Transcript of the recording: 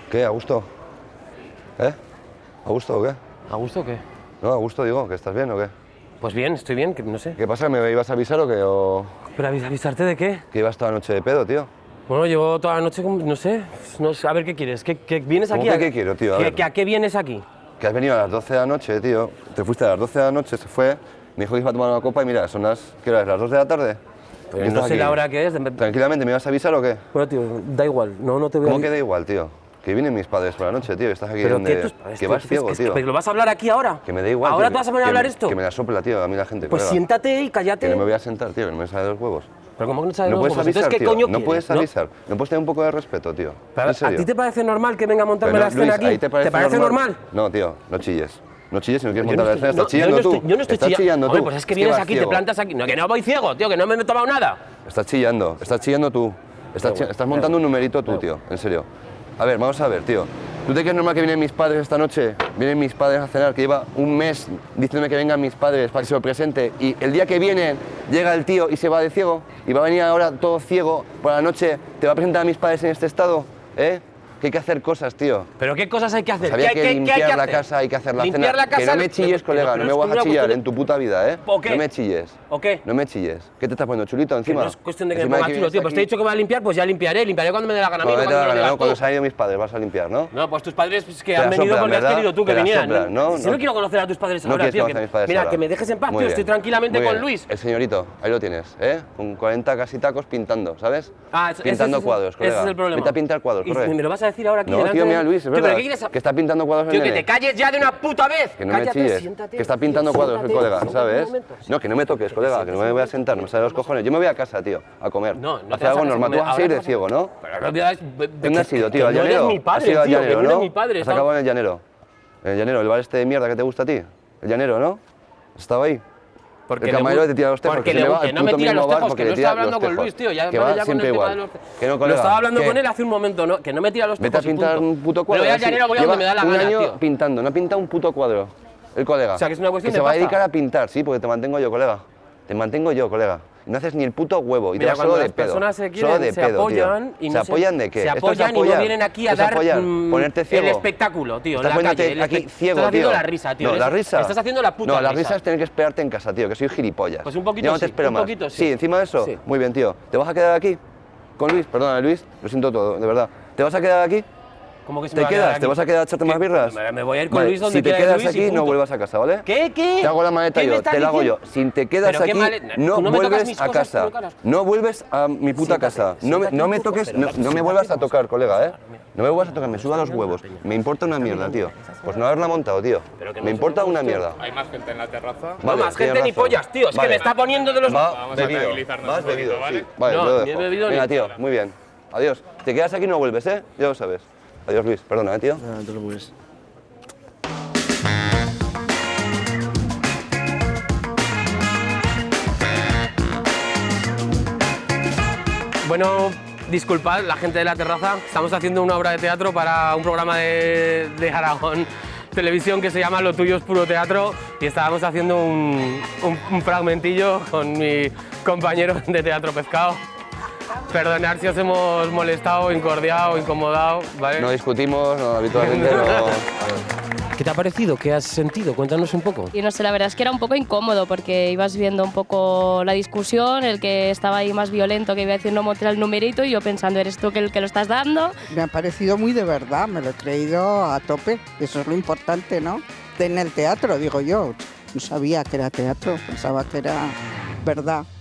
¿Qué? ¿A gusto? ¿Eh? ¿A gusto o qué? ¿A gusto o qué? No, a gusto digo, ¿que estás bien o qué? Pues bien, estoy bien, que no sé. ¿Qué pasa? ¿Me ibas a avisar o qué? ¿O ¿Pero avisarte de qué? que ibas toda la noche de pedo, tío? Bueno, llevo toda la noche, no sé, a ver qué quieres. ¿Que vienes ¿Cómo aquí? que qué quiero, tío? A ver. ¿A qué vienes aquí? Que has venido a las 12 de la noche, tío. Te fuiste a las 12 de la noche, se fue, me dijo que iba a tomar una copa y mira, son las... ¿Qué hora es? ¿Las 2 de la tarde? Pues ¿Y no estás sé aquí? la hora que es. Tranquilamente, ¿me ibas a avisar o qué? Bueno, tío, da igual, no te voy a... ¿Cómo que da igual, tío? Que vienen mis padres por la noche, tío. Estás aquí ¿Pero donde... qué tus padres, Que tío? vas ciego, tío. ¿Pero lo vas a hablar aquí ahora? Que me da igual, ¿Ahora tío, te vas a poner a hablar esto? Que me la sopla, tío, a mí la gente, Pues colega. siéntate y cállate. Que no me voy a sentar, tío, que no me sale de los huevos. ¿Pero cómo que no sabes No los puedes huevos? avisar, Entonces, ¿qué tío. coño No puedes quieres? avisar. No puedes tener un poco de respeto, tío. Pero, En serio. ¿a ti te parece normal que venga a montarme Pero, la escena Luis, aquí? ¿ahí te parece normal? No, tío, no chilles. No chilles si no quieres Yo montar la no escena. estoy- Estás chillando tú. Yo no estoy Estás chillando tú. Hombre, pues es que vienes vas aquí, te ciego. plantas aquí. No, que no voy ciego, tío, que no me he tomado nada. Estás chillando tú. Estás montando un numerito tú, tío, en serio. A ver, vamos a ver, tío. ¿Tú te crees normal que vienen mis padres esta noche? Vienen mis padres a cenar, que lleva un mes diciéndome que vengan mis padres para que se lo presente. Y el día que vienen, llega el tío y se va de ciego. Y va a venir ahora todo ciego por la noche. ¿Te va a presentar a mis padres en este estado? ¿Eh? Que hay que hacer cosas, tío. ¿Pero qué cosas hay que hacer? Había ¿Qué que hay limpiar la hacer? casa, hay que hacer la ¿Limpiar cena. la casa? Que no me chilles, colega, no me vas a chillar en tu puta vida, ¿eh? ¿O qué? No me chilles. ¿O qué? No me chilles. ¿Qué te estás poniendo, chulito, Que encima? no es cuestión de que me Encima ponga que chulo, vienes tío. Pues te he aquí- dicho que va a limpiar, pues ya limpiaré. Limpiaré cuando me dé la gana a mí, no Cuando cuando me lo no, digas cuando tú. se han ido mis padres vas a limpiar, ¿no? No, pues tus padres pues, que Te han la venido soplan, porque has ¿verdad? querido tú que Te la vinieran. soplan, ¿no? Si No. no quiero conocer a tus padres No ahora, quieres tío. conocer a mis padres Mira, ahora. que me dejes en paz, Muy tío. bien, Estoy tranquilamente muy con bien. Luis. El señorito, ahí lo tienes, ¿eh? Con 40 casi tacos pintando, ¿sabes? Ah, ese pintando es el- cuadros, colega. ese es el problema. Vete a pintar cuadros, ¿Y corre. me lo vas a decir ahora aquí No, delante tío, de- mira, Luis, es Tío, verdad. ¿pero qué quieres? Que está pintando cuadros Tío, el que nene. te calles ya de una puta vez. Que no me Cállate, chilles, siéntate, que está pintando cuadros el siéntate, colega, siéntate un ¿sabes? momento. No, que no me toques, colega, que no me voy a sentar, no me sale los cojones. Yo me voy a casa, tío, a comer. No, no Hacer te vas a algo casa a normal. Tú comer, vas a ahora ir te de vas a- ciego, ¿no? Pero no olvides... ¿Dónde has sido, tío? ¿Al no llanero? eres mi padre, ¿Has ido al tío, que llanero, no eres no? mi padre. Has acabado en el llanero. En el llanero, el bar este de mierda que te gusta a ti. El llanero, ¿no? ¿Has estado ahí? Porque el camarero te tira los tejos, porque que se le va que al no me puto tira mismo los bar tejos, porque que no le tira estaba hablando los con tejos. Luis, tío. Ya Que vale va ya con el siempre tema igual. de los tejos. Que no, Lo colega. estaba hablando ¿Qué? con él hace un momento, ¿no? Que no me tira los tejos. Vete a y pintar punto. un puto Me cuadro. voy al así. llanero, voy a donde me da la Lleva gana, un año tío. pintando, no ha pintado un puto cuadro. El colega. O sea, que es una cuestión que de se va a pasta. dedicar a pintar, sí, porque te mantengo yo, colega. Te mantengo yo, colega. Y no haces ni el puto huevo. Y Mira, te vas solo cuando de las pedo. personas se Solo quieren, de se pedo, apoyan tío. y no ¿Se apoyan de qué? Se Esto es apoyan y no apoyar. vienen aquí a Esto es dar apoyar. Ponerte ciego. el espectáculo, tío, en Estás la poniéndote calle. aquí ciego, Estás haciendo tío. la risa, tío. No, la Eres- risa. Estás haciendo la puta No, la risa. risa es tener que esperarte en casa, tío, que soy gilipollas. Pues un poquito Ya no te sí, espero un más. poquito sí. Sí, encima de eso. Sí. Muy bien, tío. ¿Te vas a quedar aquí? Con Luis, perdona, Luis, lo siento todo, de verdad. ¿Te vas a quedar aquí? ¿Cómo que se me ¿Te va a quedar quedas? aquí? ¿Te vas a quedar a echarte ¿Qué? más birras? Me voy a ir con Vale, Luis donde si te quiera quedas Luis y aquí, no punto. vuelvas a casa, ¿vale? ¿Qué? Te hago la maleta ¿Qué me yo, estás te la hago yo. diciendo? Si te quedas Pero qué aquí, male- no tú no me tocas vuelves mis a cosas, casa. tú no tocas- No vuelves a mi puta Siéntate, casa. No siéntate me un poco, toques, pero no me siéntate, vuelvas a vamos tocar, a colega, ¿eh? hablar, mira. No me vuelvas a tocar, me suda los huevos. Me importa una mierda, tío. Pues no haberla montado, tío. Pero que no Me se importa me una guste. mierda. Hay más gente en la terraza. No, Vale, más tienes gente ni razón. pollas, tío. Es que Vale. me está poniendo de los... Va Vamos a bebido. tranquilizarnos Vas un poquito, bebido, ¿vale? sí. Vale, No, yo lo ni he dejo. bebido ni- Venga, tío, muy bien. Adiós. Te quedas aquí y no vuelves, ¿eh? Ya lo sabes. Adiós, Luis. Perdona, tío. No te preocupes. Bueno, disculpad, la gente de la terraza. Estamos haciendo una obra de teatro para un programa de Aragón Televisión que se llama Lo tuyo es puro teatro y estábamos haciendo un fragmentillo con mi compañero de Teatro Pescado. Perdonad si os hemos molestado, incordiado, incomodado, ¿vale? No discutimos, no, habitualmente no. ¿Qué te ha parecido? ¿Qué has sentido? Cuéntanos un poco. Y no sé, la verdad es que era un poco incómodo porque ibas viendo un poco la discusión, el que estaba ahí más violento que iba diciendo montar el numerito y yo pensando, ¿eres tú el que lo estás dando? Me ha parecido muy de verdad, me lo he creído a tope. Eso es lo importante, ¿no? En el teatro, digo yo. No sabía que era teatro, pensaba que era verdad.